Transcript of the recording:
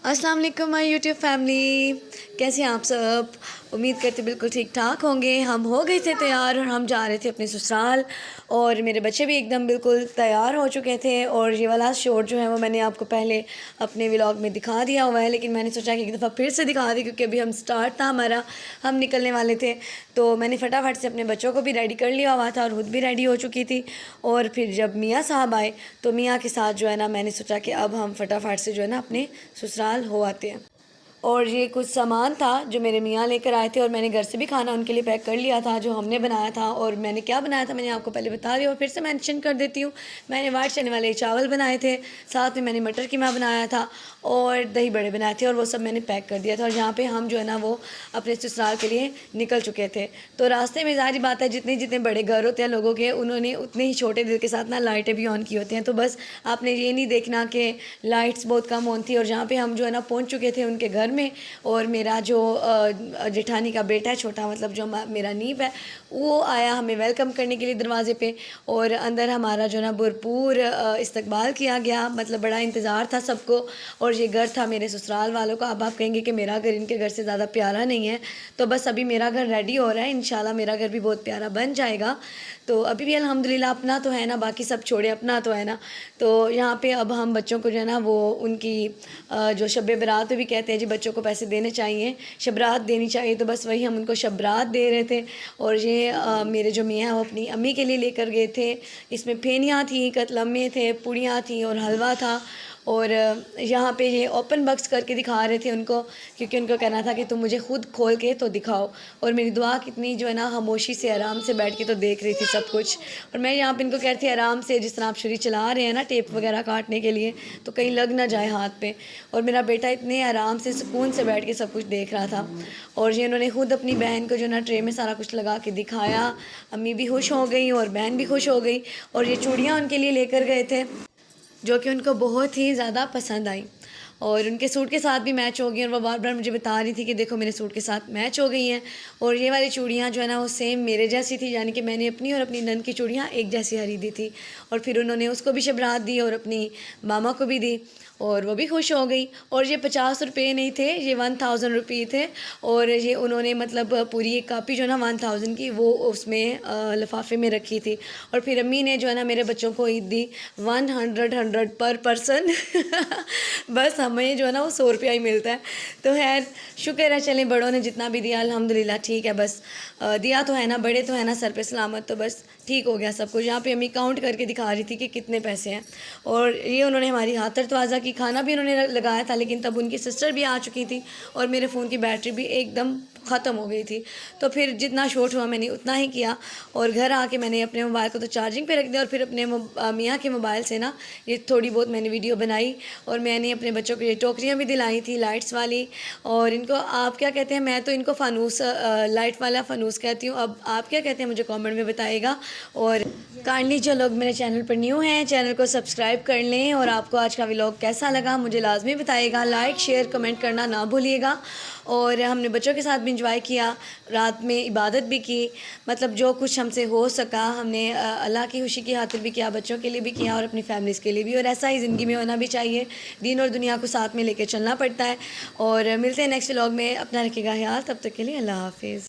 अस्सलाम वालेकुम my YouTube family, कैसे हैं आप सब। उम्मीद करते बिल्कुल ठीक ठाक होंगे। हम हो गए थे तैयार और हम जा रहे थे अपने ससुराल, और मेरे बच्चे भी एकदम बिल्कुल तैयार हो चुके थे। और ये वाला शॉट जो है वो मैंने आपको पहले अपने व्लॉग में दिखा दिया हुआ है, लेकिन मैंने सोचा कि एक दफ़ा फिर से दिखा दी, क्योंकि अभी हम स्टार्ट था हमारा, हम निकलने वाले थे। तो मैंने फटाफट से अपने बच्चों को भी रेडी कर लिया हुआ था और खुद भी रेडी हो चुकी थी। और फिर जब मियाँ साहब आए तो मियाँ के साथ जो है ना, मैंने सोचा कि अब हम फटाफट से जो है ना अपने ससुराल हो आते हैं। और ये कुछ सामान था जो मेरे मियाँ लेकर आए थे, और मैंने घर से भी खाना उनके लिए पैक कर लिया था जो हमने बनाया था। और मैंने क्या बनाया था मैंने आपको पहले बता दिया और फिर से मेंशन कर देती हूँ। मैंने वाइट चने वाले चावल बनाए थे, साथ में मैंने मटर कीमा बनाया था और दही बड़े बनाए थे, और वो सब मैंने पैक कर दिया था। और यहाँ पे हम जो है ना वो अपने ससुराल के लिए निकल चुके थे। तो रास्ते में ज़ाहिर बात है, जितने जितने बड़े घर होते हैं लोगों के, उन्होंने उतने ही छोटे दिल के साथ ना लाइटें भी ऑन की होती हैं। तो बस आपने ये नहीं देखना कि लाइट्स बहुत कम ऑन थी। और जहाँ पे हम जो है ना पहुँच चुके थे उनके घर में, और मेरा जो जेठानी का बेटा है छोटा, मतलब जो मेरा नीब है, वो आया हमें वेलकम करने के लिए दरवाज़े पे। और अंदर हमारा जो ना भरपूर इस्तकबाल किया गया, मतलब बड़ा इंतज़ार था सबको। और ये घर था मेरे ससुराल वालों का। अब आप कहेंगे कि मेरा घर इनके घर से ज़्यादा प्यारा नहीं है, तो बस अभी मेरा घर रेडी हो रहा है, इंशाल्लाह मेरा घर भी बहुत प्यारा बन जाएगा। तो अभी भी अल्हम्दुलिल्लाह अपना तो है ना, बाकी सब छोड़े, अपना तो है ना। तो यहाँ पे अब हम बच्चों को जो है ना वो उनकी जो शब बरात भी कहते हैं जी, बच्चों को पैसे देने चाहिए, शबरात देनी चाहिए, तो बस वही हम उनको शबरात दे रहे थे। और ये मेरे जो मियाँ हैं वो अपनी अम्मी के लिए लेकर गए थे। इसमें फेनियाँ थी, कतलम्मे थे, पूड़ियाँ थी और हलवा था। और यहाँ पे ये ओपन बॉक्स करके दिखा रहे थे उनको, क्योंकि उनको कहना था कि तुम मुझे खुद खोल के तो दिखाओ। और मेरी दुआ कितनी जो है ना खामोशी से आराम से बैठ के तो देख रही थी सब कुछ। और मैं यहाँ पे इनको कहती थी आराम से, जिस तरह आप छुरी चला रहे हैं ना टेप वगैरह काटने के लिए, तो कहीं लग ना जाए हाथ पे। और मेरा बेटा इतने आराम से सुकून से बैठ के सब कुछ देख रहा था। और ये उन्होंने खुद अपनी बहन को जो ना ट्रे में सारा कुछ लगा के दिखाया। अम्मी भी खुश हो गई और बहन भी खुश हो गई। और ये चूड़ियाँ उनके लिए लेकर गए थे जो कि उनको बहुत ही ज़्यादा पसंद आई, और उनके सूट के साथ भी मैच हो गई। और वो बार बार मुझे बता रही थी कि देखो मेरे सूट के साथ मैच हो गई हैं। और ये वाली चूड़ियाँ जो है ना वो सेम मेरे जैसी थी, यानी कि मैंने अपनी और अपनी नंद की चूड़ियाँ एक जैसी खरीदी थी। और फिर उन्होंने उसको भी शबरात दी और अपनी मामा को भी दी, और वो भी खुश हो गई। और ये 50 रुपये नहीं थे, ये 1000 रुपये थे। और ये उन्होंने मतलब पूरी एक कापी जो है ना 1000 की, वो उसमें लिफाफे में रखी थी। और फिर अम्मी ने जो है ना मेरे बच्चों को ईद दी 100 पर पर्सन बस हमें जो है ना वो 100 रुपया ही मिलता है। तो खैर शुक्र है, चलें बड़ों ने जितना भी दिया अल्हम्दुलिल्लाह ठीक है, बस दिया तो है ना, बड़े तो है ना सर पे सलामत, तो बस ठीक हो गया सब कुछ। यहाँ पे अम्मी काउंट करके दिखा रही थी कि कितने पैसे हैं। और ये उन्होंने हमारी खातिर तवाज़ा की, खाना भी उन्होंने लगाया था, लेकिन तब उनकी सिस्टर भी आ चुकी थी और मेरे फ़ोन की बैटरी भी एकदम ख़त्म हो गई थी। तो फिर जितना शॉट हुआ मैंने उतना ही किया। और घर आके मैंने अपने मोबाइल को तो चार्जिंग पे रख दिया, और फिर अपने मियाँ के मोबाइल से ना ये थोड़ी बहुत मैंने वीडियो बनाई। और मैंने अपने बच्चों को ये टोकरियाँ भी दिलाई थी लाइट्स वाली। और इनको आप क्या कहते हैं, मैं तो इनको फ़ानूस लाइट वाला फ़ानूस कहती हूँ, अब आप क्या कहते हैं मुझे कमेंट में बताइएगा। और काइंडली जो लोग मेरे चैनल पर न्यू हैं, चैनल को सब्सक्राइब कर लें। और आपको आज का व्लॉग कैसा लगा मुझे लाजमी बताइएगा, लाइक शेयर कमेंट करना ना भूलिएगा। और हमने बच्चों के साथ भी इंजॉय किया, रात में इबादत भी की, मतलब जो कुछ हमसे हो सका हमने अल्लाह की खुशी की खातिर भी किया, बच्चों के लिए भी किया और अपनी फैमिलीज़ के लिए भी। और ऐसा ही ज़िंदगी में होना भी चाहिए, दीन और दुनिया को साथ में लेकर चलना पड़ता है। और मिलते हैं नेक्स्ट व्लॉग में, अपना रखिएगा ख्याल, तब तक के लिए अल्लाह हाफिज़।